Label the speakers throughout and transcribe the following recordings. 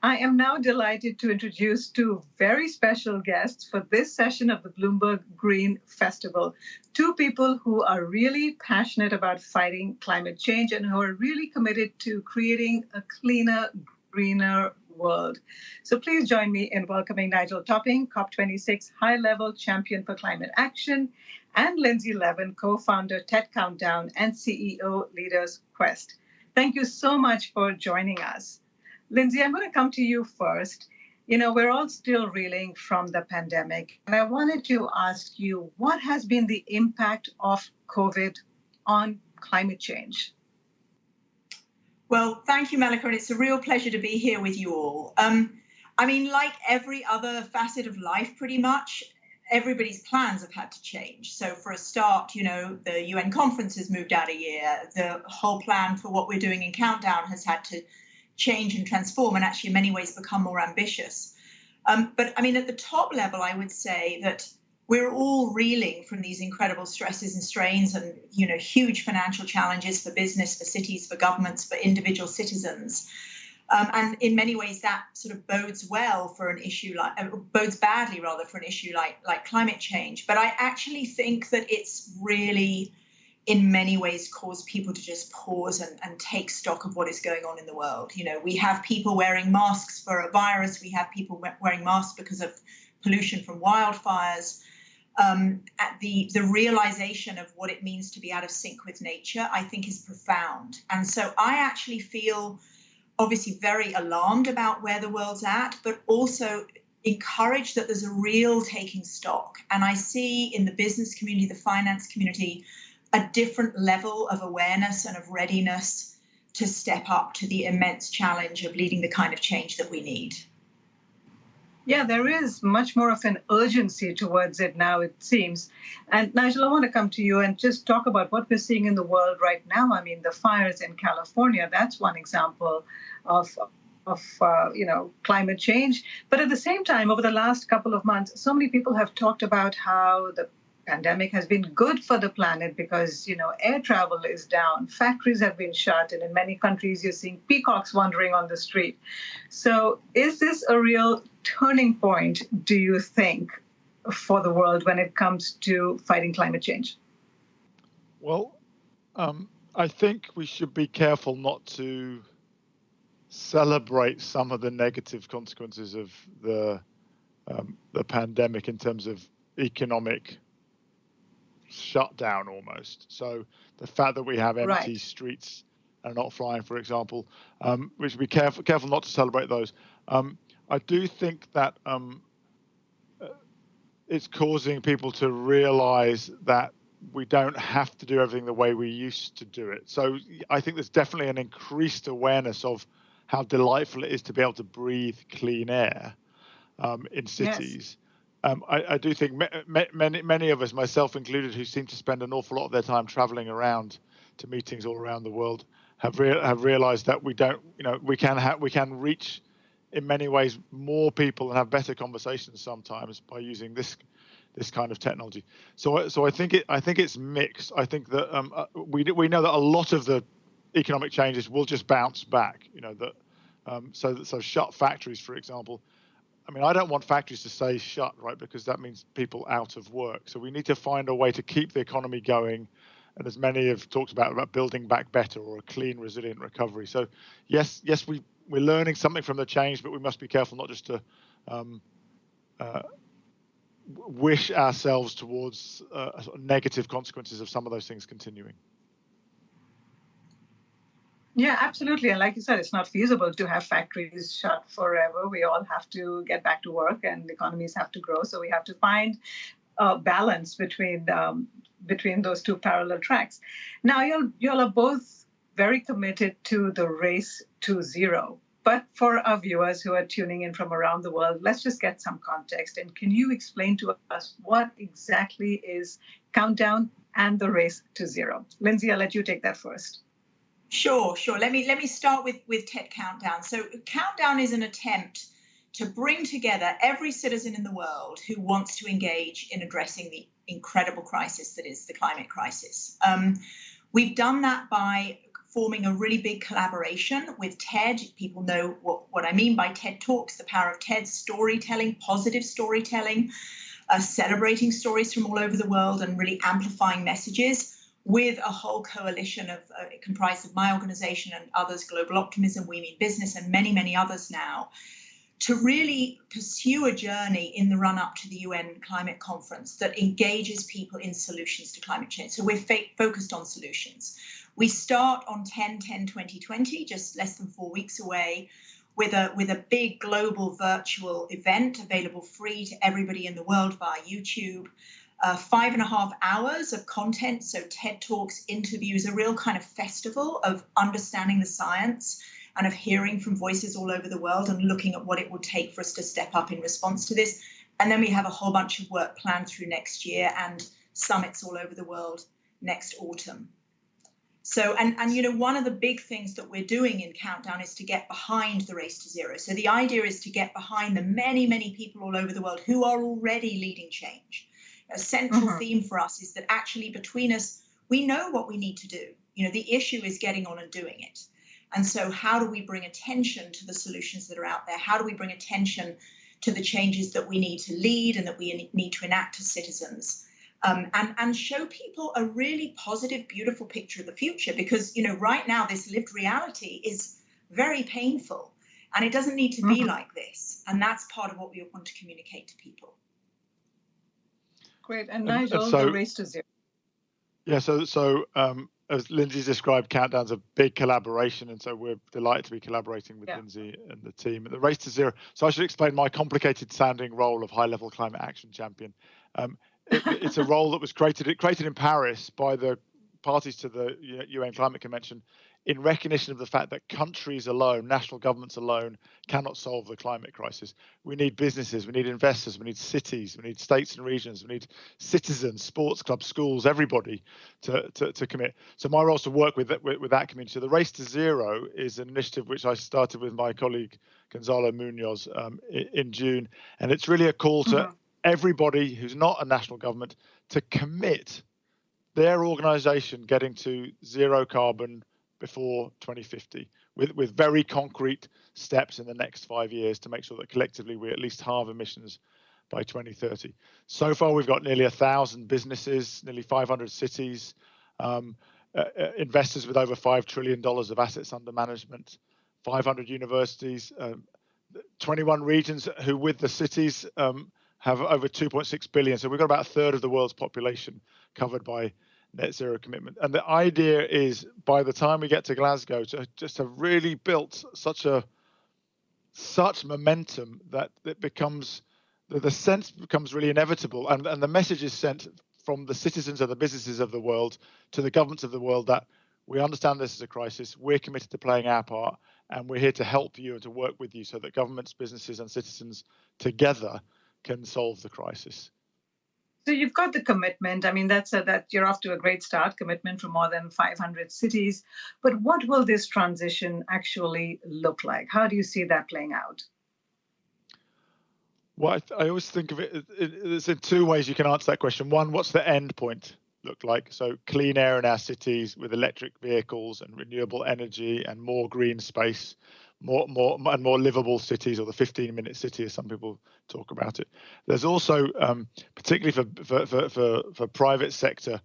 Speaker 1: I am now delighted to introduce two very special guests for this session of the Bloomberg Green Festival. Two people who are really passionate about fighting climate change and who are really committed to creating a cleaner, greener world. So please join me in welcoming Nigel Topping, COP26 high-level champion for climate action, and Lindsay Levin, co-founder TED Countdown and CEO Leaders Quest. Thank you so much for joining us. Lindsay, I'm going to come to you first. You know, we're all still reeling from the pandemic. And I wanted to ask you, what has been the impact of COVID on climate change?
Speaker 2: Well, thank you, Malika, and it's a real pleasure to be here with you all. Like every other facet of life, pretty much, everybody's plans have had to change. So for a start, the UN conference has moved out a year. The whole plan for what we're doing in Countdown has had to change and transform and actually in many ways become more ambitious. But at the top level, I would say that we're all reeling from these incredible stresses and strains and, huge financial challenges for business, for cities, for governments, for individual citizens. And in many ways, that sort of bodes badly for an issue like climate change. But I actually think that it's really, in many ways, caused people to just pause and take stock of what is going on in the world. We have people wearing masks for a virus. We have people wearing masks because of pollution from wildfires. The realization of what it means to be out of sync with nature, I think, is profound. And so I actually feel obviously very alarmed about where the world's at, but also encouraged that there's a real taking stock. And I see in the business community, the finance community, a different level of awareness and of readiness to step up to the immense challenge of leading the kind of change that we need.
Speaker 1: Yeah, there is much more of an urgency towards it now, it seems. And Nigel, I want to come to you and just talk about what we're seeing in the world right now. I mean, the fires in California, that's one example of climate change. But at the same time, over the last couple of months, so many people have talked about how the pandemic has been good for the planet because, air travel is down, factories have been shut, and in many countries you're seeing peacocks wandering on the street. So is this a real turning point, do you think, for the world when it comes to fighting climate change?
Speaker 3: Well, I think we should be careful not to celebrate some of the negative consequences of the pandemic in terms of economic shutdown almost. So the fact that we have empty streets and not flying, for example, we should be careful not to celebrate those. I do think that it's causing people to realize that we don't have to do everything the way we used to do it. So I think there's definitely an increased awareness of how delightful it is to be able to breathe clean air in cities. Yes. I do think many of us, myself included, who seem to spend an awful lot of their time traveling around to meetings all around the world, have realized that we can reach in many ways more people and have better conversations sometimes by using this kind of technology. So I think it's mixed. I think that we know that a lot of the economic changes will just bounce back. So shut factories, for example. I don't want factories to stay shut, right? Because that means people out of work. So we need to find a way to keep the economy going. And as many have talked about building back better or a clean, resilient recovery. So yes, we're learning something from the change, but we must be careful not just to wish ourselves towards sort of negative consequences of some of those things continuing.
Speaker 1: Yeah, absolutely. And like you said, it's not feasible to have factories shut forever. We all have to get back to work and economies have to grow. So we have to find a balance between those two parallel tracks. Now, y'all are both very committed to the race to zero. But for our viewers who are tuning in from around the world, let's just get some context. And can you explain to us what exactly is Countdown and the race to zero? Lindsay, I'll let you take that first.
Speaker 2: Sure. Let me start with TED Countdown. So Countdown is an attempt to bring together every citizen in the world who wants to engage in addressing the incredible crisis that is the climate crisis. We've done that by forming a really big collaboration with TED. People know what what I mean by TED Talks, the power of TED, storytelling, positive storytelling, celebrating stories from all over the world and really amplifying messages with a whole coalition of comprised of my organization and others, Global Optimism, We Mean Business, and many, many others now, to really pursue a journey in the run-up to the UN climate conference that engages people in solutions to climate change. So we're focused on solutions. We start on 10/10/2020, just less than 4 weeks away, with a big global virtual event available free to everybody in the world via YouTube. 5.5 hours of content, so TED Talks, interviews, a real kind of festival of understanding the science and of hearing from voices all over the world and looking at what it will take for us to step up in response to this. And then we have a whole bunch of work planned through next year and summits all over the world next autumn. So, and you know, one of the big things that we're doing in Countdown is to get behind the race to zero. So the idea is to get behind the many, many people all over the world who are already leading change. A central theme for us is that actually between us, we know what we need to do. You know, the issue is getting on and doing it. And so how do we bring attention to the solutions that are out there? How do we bring attention to the changes that we need to lead and that we need to enact as citizens? And show people a really positive, beautiful picture of the future, because, you know, right now this lived reality is very painful and it doesn't need to be like this. And that's part of what we want to communicate to people.
Speaker 1: Great. And Nigel, the race to zero.
Speaker 3: Yeah, so as Lindsay's described, Countdown's a big collaboration, and so we're delighted to be collaborating with Lindsay and the team at the Race to Zero. So I should explain my complicated sounding role of high-level climate action champion. It's a role that was created in Paris by the parties to the UN Climate Convention in recognition of the fact that countries alone, national governments alone, cannot solve the climate crisis. We need businesses, we need investors, we need cities, we need states and regions, we need citizens, sports clubs, schools, everybody to commit. So my role is to work with that community. So the Race to Zero is an initiative which I started with my colleague Gonzalo Munoz in June, and it's really a call to everybody who's not a national government to commit their organization getting to zero carbon before 2050 with very concrete steps in the next 5 years to make sure that collectively we at least halve emissions by 2030. So far, we've got nearly 1,000 businesses, nearly 500 cities, investors with over $5 trillion of assets under management, 500 universities, 21 regions who with the cities have over 2.6 billion. So we've got about a third of the world's population covered by net zero commitment. And the idea is by the time we get to Glasgow to just have really built such momentum that it becomes, the sense becomes really inevitable. And the message is sent from the citizens of the businesses of the world to the governments of the world that we understand this is a crisis, we're committed to playing our part, and we're here to help you and to work with you so that governments, businesses and citizens together can solve the crisis.
Speaker 1: So you've got the commitment. I mean, that you're off to a great start, commitment from more than 500 cities. But what will this transition actually look like? How do you see that playing out?
Speaker 3: Well, I always think of it's in two ways you can answer that question. One, what's the end point look like? So clean air in our cities with electric vehicles and renewable energy and more green space, more livable cities, or the 15-minute city, as some people talk about it. There's also, particularly for private sector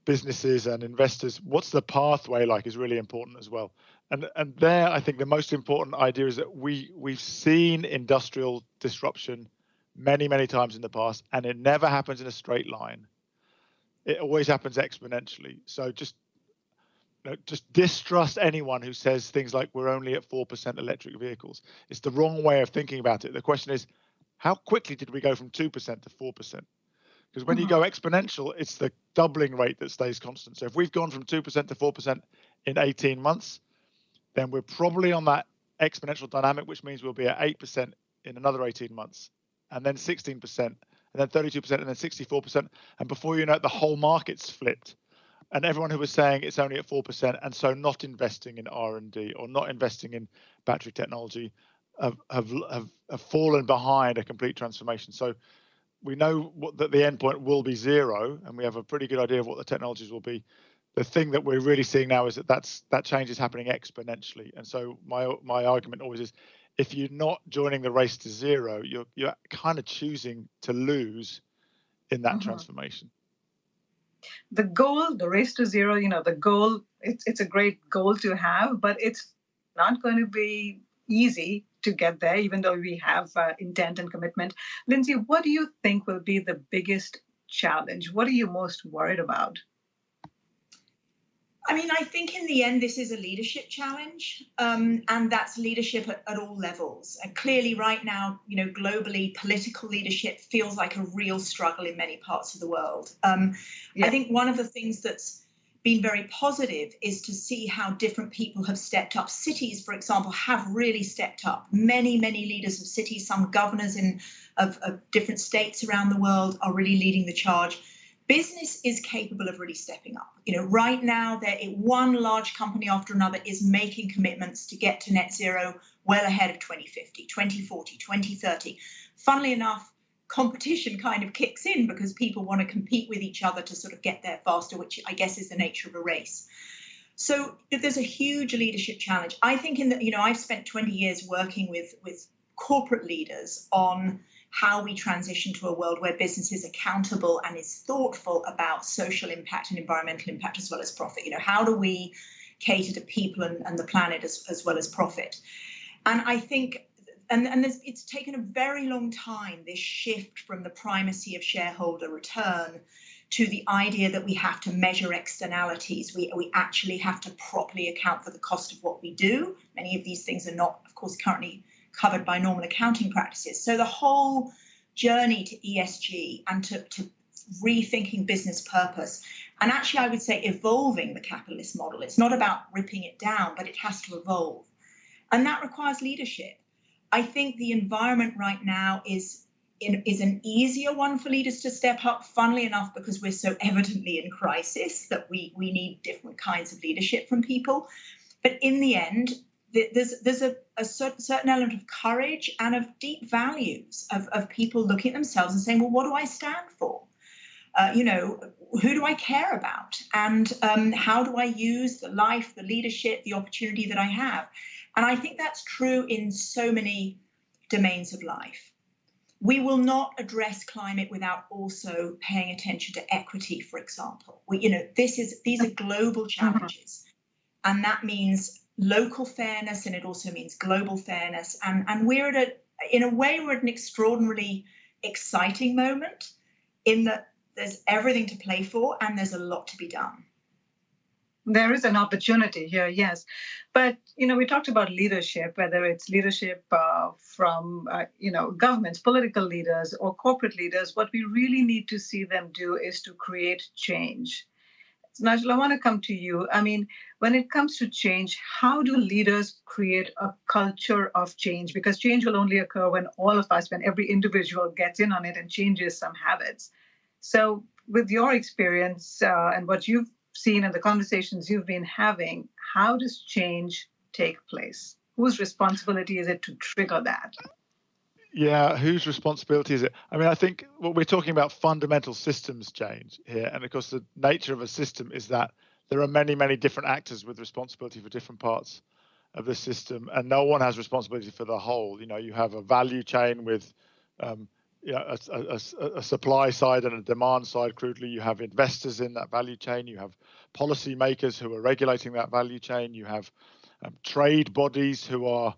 Speaker 3: businesses and investors, what's the pathway like is really important as well. And there, I think the most important idea is that we've seen industrial disruption many times in the past, and it never happens in a straight line. It always happens exponentially. So just distrust anyone who says things like we're only at 4% electric vehicles. It's the wrong way of thinking about it. The question is, how quickly did we go from 2% to 4%? Because when you go exponential, it's the doubling rate that stays constant. So if we've gone from 2% to 4% in 18 months, then we're probably on that exponential dynamic, which means we'll be at 8% in another 18 months, and then 16%, and then 32%, and then 64%. And before you know it, the whole market's flipped. And everyone who was saying it's only at 4% and so not investing in R&D or not investing in battery technology have fallen behind a complete transformation. So we know that the endpoint will be zero, and we have a pretty good idea of what the technologies will be. the thing that we're really seeing now is that change is happening exponentially. And so my argument always is, if you're not joining the race to zero, you're kind of choosing to lose in that transformation.
Speaker 1: The goal, the race to zero, the goal, it's a great goal to have, but it's not going to be easy to get there, even though we have intent and commitment. Lindsay, what do you think will be the biggest challenge? What are you most worried about?
Speaker 2: I mean, I think in the end, this is a leadership challenge, and that's leadership at all levels. And clearly right now, globally, political leadership feels like a real struggle in many parts of the world. I think one of the things that's been very positive is to see how different people have stepped up. Cities, for example, have really stepped up. Many, many leaders of cities, some governors of different states around the world are really leading the charge. Business is capable of really stepping up. Right now, one large company after another is making commitments to get to net zero well ahead of 2050, 2040, 2030. Funnily enough, competition kind of kicks in because people want to compete with each other to sort of get there faster, which I guess is the nature of a race. So there's a huge leadership challenge. I think I've spent 20 years working with corporate leaders on how we transition to a world where business is accountable and is thoughtful about social impact and environmental impact as well as profit. How do we cater to people and the planet as well as profit? And I think, it's taken a very long time, this shift from the primacy of shareholder return to the idea that we have to measure externalities. We actually have to properly account for the cost of what we do. Many of these things are not, of course, currently covered by normal accounting practices. So the whole journey to ESG and to rethinking business purpose, and actually I would say evolving the capitalist model. It's not about ripping it down, but it has to evolve. And that requires leadership. I think the environment right now is an easier one for leaders to step up, funnily enough, because we're so evidently in crisis that we need different kinds of leadership from people. But in the end, there's a certain element of courage and of deep values of people looking at themselves and saying, well, what do I stand for? Who do I care about? And how do I use the life, the leadership, the opportunity that I have? And I think that's true in so many domains of life. We will not address climate without also paying attention to equity, for example. These are global challenges, and that means local fairness, and it also means global fairness. And we're in a way, we're at an extraordinarily exciting moment in that there's everything to play for and there's a lot to be done.
Speaker 1: There is an opportunity here, yes. But, we talked about leadership, whether it's leadership from, governments, political leaders, or corporate leaders. What we really need to see them do is to create change. Nigel, I want to come to you. I mean, when it comes to change, how do leaders create a culture of change? Because change will only occur when all of us, when every individual gets in on it and changes some habits. So with your experience and what you've seen and the conversations you've been having, how does change take place? Whose responsibility is it to trigger that?
Speaker 3: Yeah, whose responsibility is it? I mean, I think what we're talking about fundamental systems change here. And of course, the nature of a system is that there are many, many different actors with responsibility for different parts of the system. And no one has responsibility for the whole. You have a value chain with a supply side and a demand side. Crudely, you have investors in that value chain. You have policymakers who are regulating that value chain. You have trade bodies who are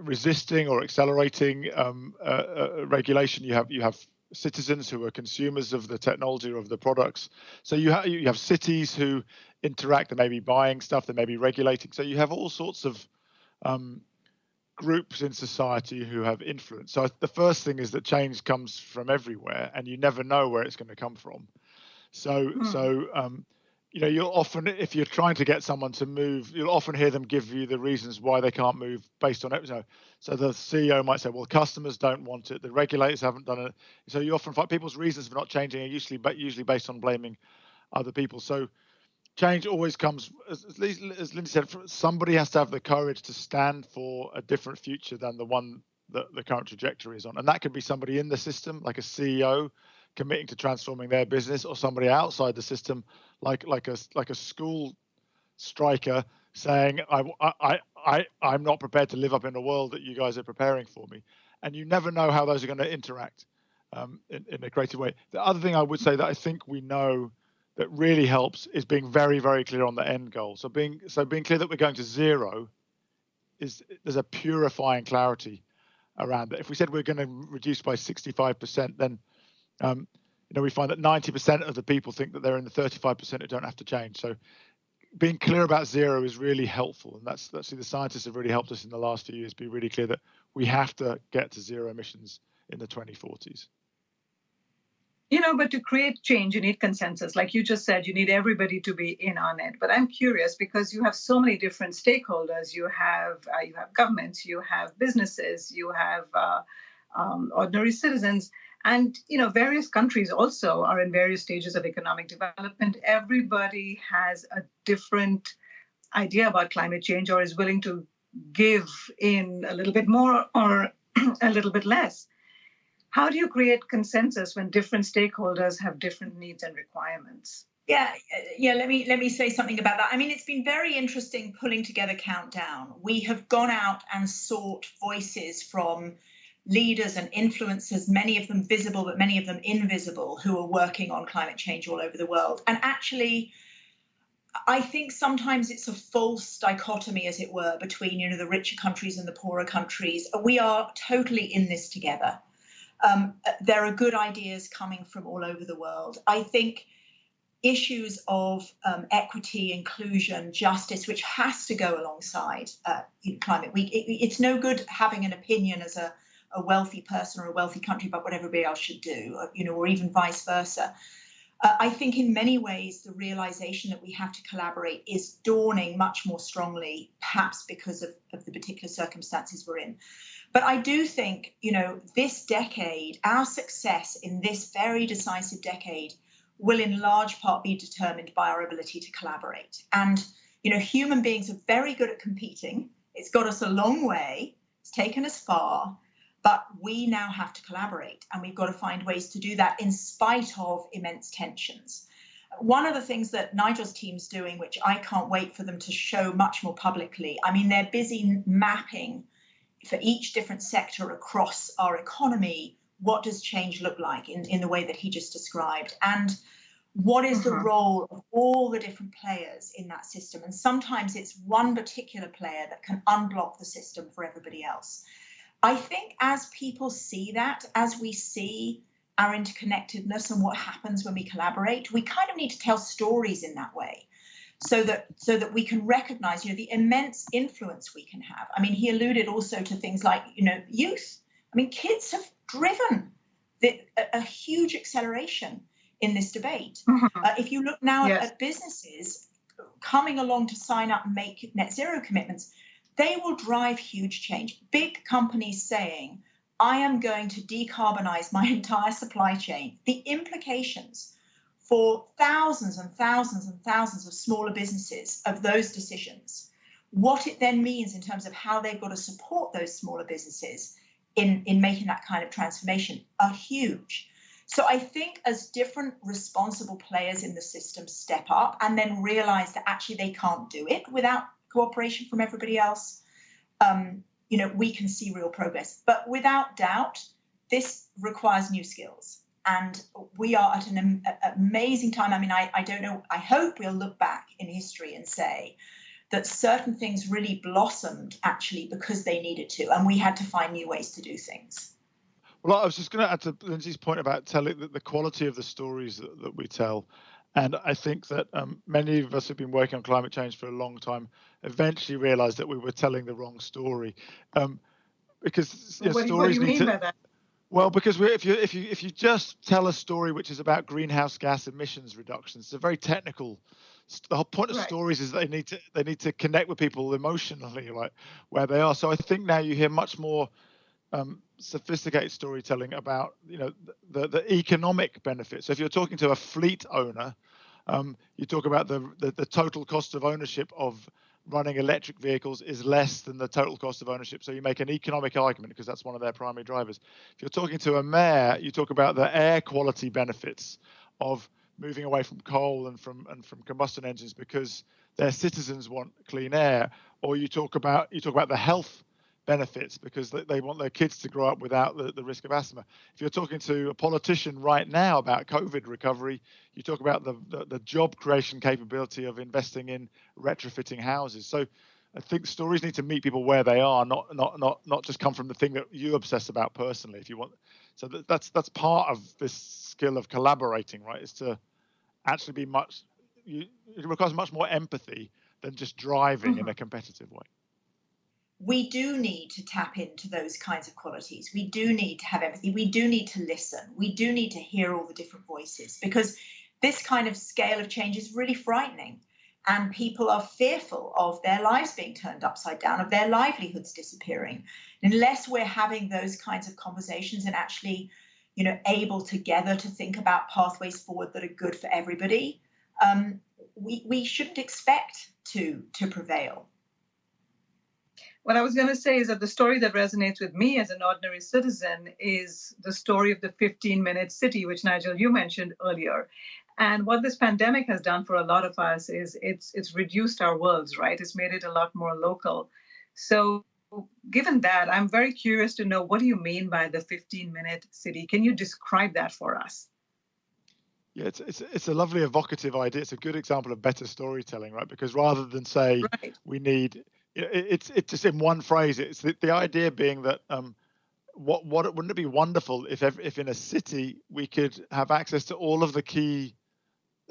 Speaker 3: resisting or accelerating regulation. You have citizens who are consumers of the technology or of the products. So you have cities who interact. They may be buying stuff. They may be regulating. So you have all sorts of groups in society who have influence. So the first thing is that change comes from everywhere, and you never know where it's going to come from. So you'll often, if you're trying to get someone to move, you'll often hear them give you the reasons why they can't move based on it. So the CEO might say, well, customers don't want it, the regulators haven't done it. So you often find people's reasons for not changing are usually based on blaming other people. So change always comes, as Lindsay said, somebody has to have the courage to stand for a different future than the one that the current trajectory is on. And that could be somebody in the system, like a CEO committing to transforming their business, or somebody outside the system, like a school striker saying, I'm not prepared to live up in the world that you guys are preparing for me. And you never know how those are going to interact in a creative way. The other thing I would say that I think we know that really helps is being very, very clear on the end goal. So being clear that we're going to zero there's a purifying clarity around it. If we said we're going to reduce by 65%, then we find that 90% of the people think that they're in the 35% who don't have to change. So being clear about zero is really helpful, and that's the scientists have really helped us in the last few years be really clear that we have to get to zero emissions in the 2040s.
Speaker 1: But to create change, you need consensus. Like you just said, you need everybody to be in on it. But I'm curious, because you have so many different stakeholders. You have governments, you have businesses, you have ordinary citizens, and various countries also are in various stages of economic development. Everybody has a different idea about climate change, or is willing to give in a little bit more or a little bit less. How do you create consensus when different stakeholders have different needs and requirements?
Speaker 2: Yeah. Let me say something about that. I mean, it's been very interesting pulling together Countdown. We have gone out and sought voices from leaders and influencers, many of them visible, but many of them invisible, who are working on climate change all over the world. And actually, I think sometimes it's a false dichotomy, as it were, between the richer countries and the poorer countries. We are totally in this together. There are good ideas coming from all over the world. I think issues of equity, inclusion, justice, which has to go alongside climate. It's no good having an opinion as a wealthy person or a wealthy country about what everybody else should do, or even vice versa. I think in many ways the realization that we have to collaborate is dawning much more strongly, perhaps because of the particular circumstances we're in. But I do think, this decade, our success in this very decisive decade will in large part be determined by our ability to collaborate. And, human beings are very good at competing. It's got us a long way. It's taken us far. But we now have to collaborate, and we've got to find ways to do that in spite of immense tensions. One of the things that Nigel's team's doing, which I can't wait for them to show much more publicly, I mean, they're busy mapping for each different sector across our economy, what does change look like in the way that he just described? And what is the role of all the different players in that system? And sometimes it's one particular player that can unblock the system for everybody else. I think as people see that, as we see our interconnectedness and what happens when we collaborate, we kind of need to tell stories in that way. So that we can recognize, the immense influence we can have. I mean, he alluded also to things like, youth. I mean, kids have driven a huge acceleration in this debate. If you look now at businesses coming along to sign up and make net zero commitments, they will drive huge change. Big companies saying, I am going to decarbonize my entire supply chain. The implications for thousands and thousands and thousands of smaller businesses of those decisions, what it then means in terms of how they've got to support those smaller businesses in making that kind of transformation are huge. So I think as different responsible players in the system step up and then realize that actually they can't do it without cooperation from everybody else, we can see real progress. But without doubt, this requires new skills. And we are at an amazing time. I mean, I don't know. I hope we'll look back in history and say that certain things really blossomed actually because they needed to. And we had to find new ways to do things.
Speaker 3: Well, I was just going to add to Lindsay's point about telling the quality of the stories that we tell. And I think that many of us who've been working on climate change for a long time eventually realized that we were telling the wrong story. Because
Speaker 1: what do you mean by that?
Speaker 3: Well, because if you just tell a story which is about greenhouse gas emissions reductions, it's a very technical. The whole point of stories is they need to connect with people emotionally, like where they are. So I think now you hear much more sophisticated storytelling about the economic benefits. So if you're talking to a fleet owner, you talk about the total cost of ownership of running electric vehicles is less than the total cost of ownership. So you make an economic argument because that's one of their primary drivers. If you're talking to a mayor, you talk about the air quality benefits of moving away from coal and from combustion engines because their citizens want clean air, or you talk about the health benefits because they want their kids to grow up without the risk of asthma. If you're talking to a politician right now about COVID recovery, you talk about the job creation capability of investing in retrofitting houses. So I think stories need to meet people where they are, not just come from the thing that you obsess about personally. If you want, so that's part of this skill of collaborating, right? Is to actually be it requires much more empathy than just driving in a competitive way.
Speaker 2: We do need to tap into those kinds of qualities. We do need to have empathy. We do need to listen. We do need to hear all the different voices because this kind of scale of change is really frightening. And people are fearful of their lives being turned upside down, of their livelihoods disappearing. Unless we're having those kinds of conversations and actually, able together to think about pathways forward that are good for everybody, we shouldn't expect to prevail.
Speaker 1: What I was going to say is that the story that resonates with me as an ordinary citizen is the story of the 15-minute city, which, Nigel, you mentioned earlier. And what this pandemic has done for a lot of us is it's reduced our worlds, right? It's made it a lot more local. So given that, I'm very curious to know, what do you mean by the 15-minute city? Can you describe that for us?
Speaker 3: Yeah, it's a lovely evocative idea. It's a good example of better storytelling, right? Because rather than say we need, it's just in one phrase. It's the idea being that wouldn't it be wonderful if in a city we could have access to all of the key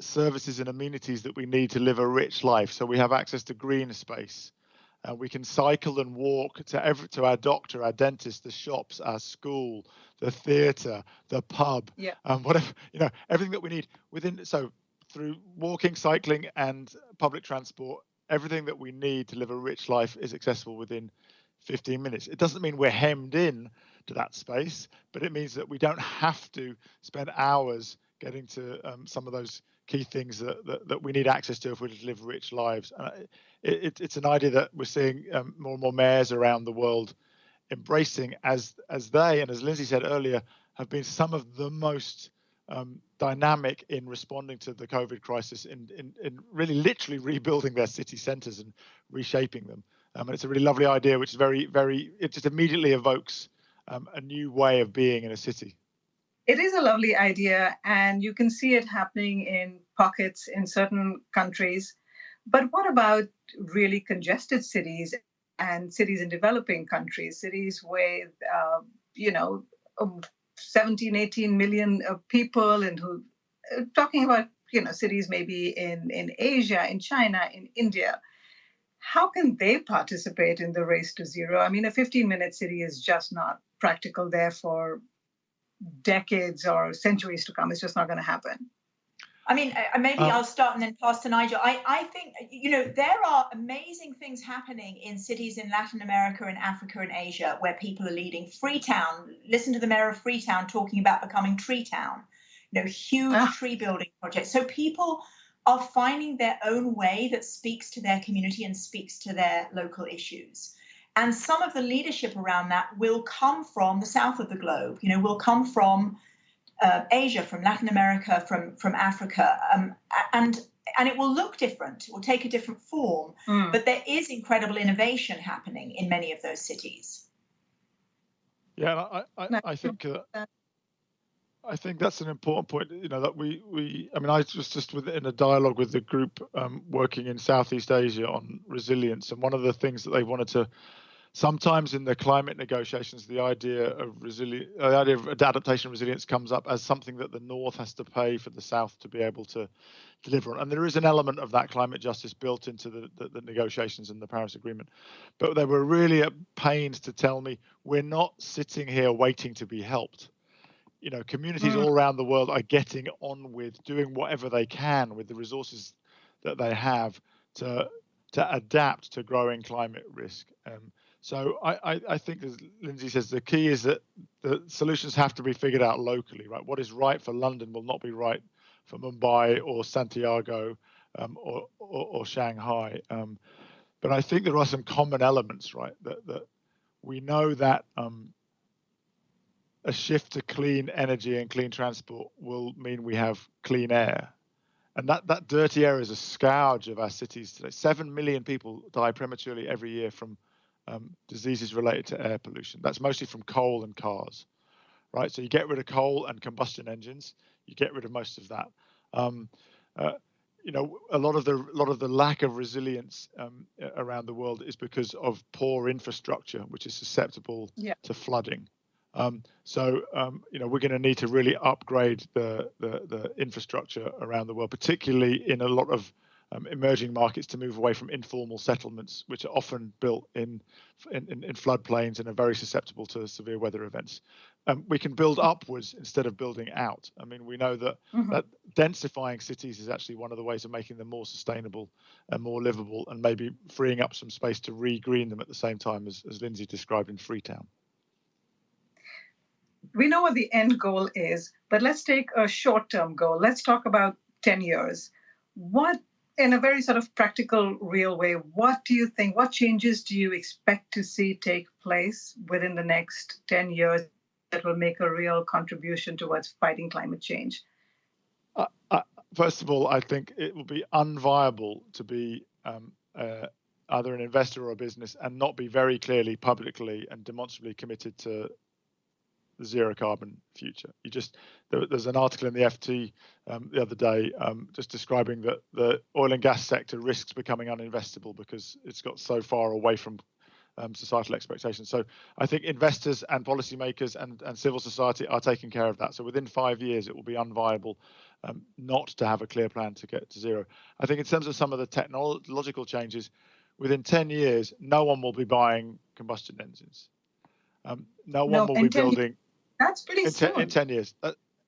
Speaker 3: services and amenities that we need to live a rich life. So we have access to green space. We can cycle and walk to our doctor, our dentist, the shops, our school, the theatre, the pub, whatever, everything that we need within. So through walking, cycling, and public transport, everything that we need to live a rich life is accessible within 15 minutes. It doesn't mean we're hemmed in to that space, but it means that we don't have to spend hours getting to some of those key things that we need access to if we're to live rich lives. And it's an idea that we're seeing more and more mayors around the world embracing as they, and as Lindsay said earlier, have been some of the most dynamic in responding to the COVID crisis in really literally rebuilding their city centres and reshaping them. And it's a really lovely idea, which is it just immediately evokes a new way of being in a city.
Speaker 1: It is a lovely idea, and you can see it happening in pockets in certain countries. But what about really congested cities and cities in developing countries, cities with, 17, 18 million people, and who talking about, cities maybe in Asia, in China, in India. How can they participate in the race to zero? I mean, a 15-minute city is just not practical there for decades or centuries to come. It's just not going to happen.
Speaker 2: I mean, maybe I'll start and then pass to Nigel. I think, there are amazing things happening in cities in Latin America and Africa and Asia where people are leading. Freetown, listen to the mayor of Freetown talking about becoming Tree Town, huge tree building projects. So people are finding their own way that speaks to their community and speaks to their local issues. And some of the leadership around that will come from the south of the globe, will come from Asia, from Latin America, from Africa, and it will look different. It will take a different form, but there is incredible innovation happening in many of those cities.
Speaker 3: Yeah, I think I think that's an important point. That I mean, I was just in a dialogue with the group working in Southeast Asia on resilience, and one of the things that they wanted to. Sometimes in the climate negotiations, the idea of adaptation and resilience comes up as something that the North has to pay for the South to be able to deliver on. And there is an element of that climate justice built into the negotiations and the Paris Agreement. But they were really at pains to tell me, we're not sitting here waiting to be helped. Communities all around the world are getting on with doing whatever they can with the resources that they have to adapt to growing climate risk. So I think, as Lindsay says, the key is that the solutions have to be figured out locally, right? What is right for London will not be right for Mumbai or Santiago or Shanghai. But I think there are some common elements, right? That we know that a shift to clean energy and clean transport will mean we have clean air. And that dirty air is a scourge of our cities today. 7 million people die prematurely every year from diseases related to air pollution. That's mostly from coal and cars, right? So you get rid of coal and combustion engines, you get rid of most of that. A lot of the lack of resilience around the world is because of poor infrastructure, which is susceptible to flooding. We're going to need to really upgrade the infrastructure around the world, particularly in a lot of emerging markets, to move away from informal settlements, which are often built in floodplains and are very susceptible to severe weather events. We can build upwards instead of building out. I mean, we know that that densifying cities is actually one of the ways of making them more sustainable and more livable, and maybe freeing up some space to re-green them at the same time, as Lindsay described in Freetown.
Speaker 1: We know what the end goal is, but let's take a short-term goal. Let's talk about 10 years. What, in a very sort of practical, real way, what do you think, what changes do you expect to see take place within the next 10 years that will make a real contribution towards fighting climate change?
Speaker 3: First of all, I think it will be unviable to be either an investor or a business and not be very clearly, publicly and demonstrably committed to the zero carbon future. There's an article in the FT the other day just describing that the oil and gas sector risks becoming uninvestable because it's got so far away from societal expectations. So I think investors and policymakers and civil society are taking care of that. So within 5 years, it will be unviable not to have a clear plan to get to zero. I think in terms of some of the technological changes, within 10 years, no one will be buying combustion engines. No one will be building.
Speaker 1: That's pretty soon.
Speaker 3: In 10 years.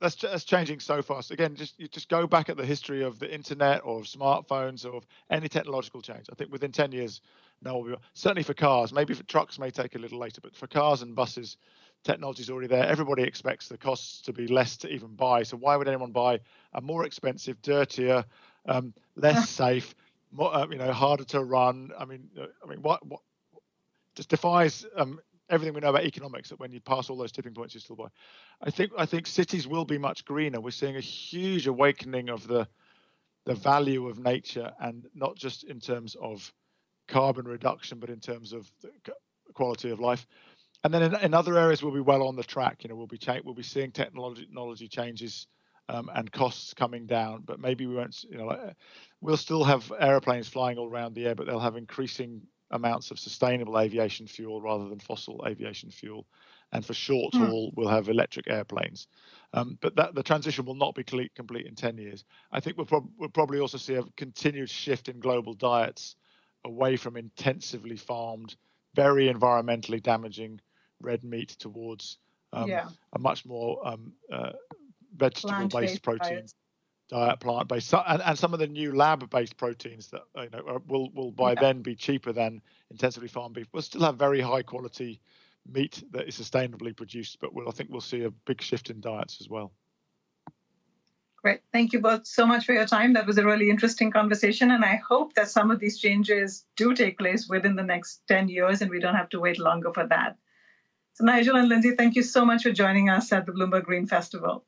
Speaker 3: That's changing so fast. Again, just go back at the history of the internet or of smartphones or of any technological change. I think within 10 years, no one will be. Certainly for cars, maybe for trucks may take a little later, but for cars and buses, technology is already there. Everybody expects the costs to be less to even buy. So why would anyone buy a more expensive, dirtier, less safe, more, harder to run? I mean, what just defies everything we know about economics, that when you pass all those tipping points, you still buy. I think cities will be much greener. We're seeing a huge awakening of the value of nature, and not just in terms of carbon reduction, but in terms of the quality of life. And then in other areas, we'll be well on the track. We'll be seeing technology changes and costs coming down, but maybe we won't. We'll still have airplanes flying all around the air, but they'll have increasing amounts of sustainable aviation fuel rather than fossil aviation fuel. And for short haul, we'll have electric airplanes. But the transition will not be complete in 10 years. I think we'll probably also see a continued shift in global diets away from intensively farmed, very environmentally damaging red meat towards a much more vegetable-based protein diet, plant-based, and some of the new lab-based proteins that will by then be cheaper than intensively farmed beef. We'll still have very high-quality meat that is sustainably produced, but I think we'll see a big shift in diets as well.
Speaker 1: Great. Thank you both so much for your time. That was a really interesting conversation, and I hope that some of these changes do take place within the next 10 years, and we don't have to wait longer for that. So Nigel and Lindsay, thank you so much for joining us at the Bloomberg Green Festival.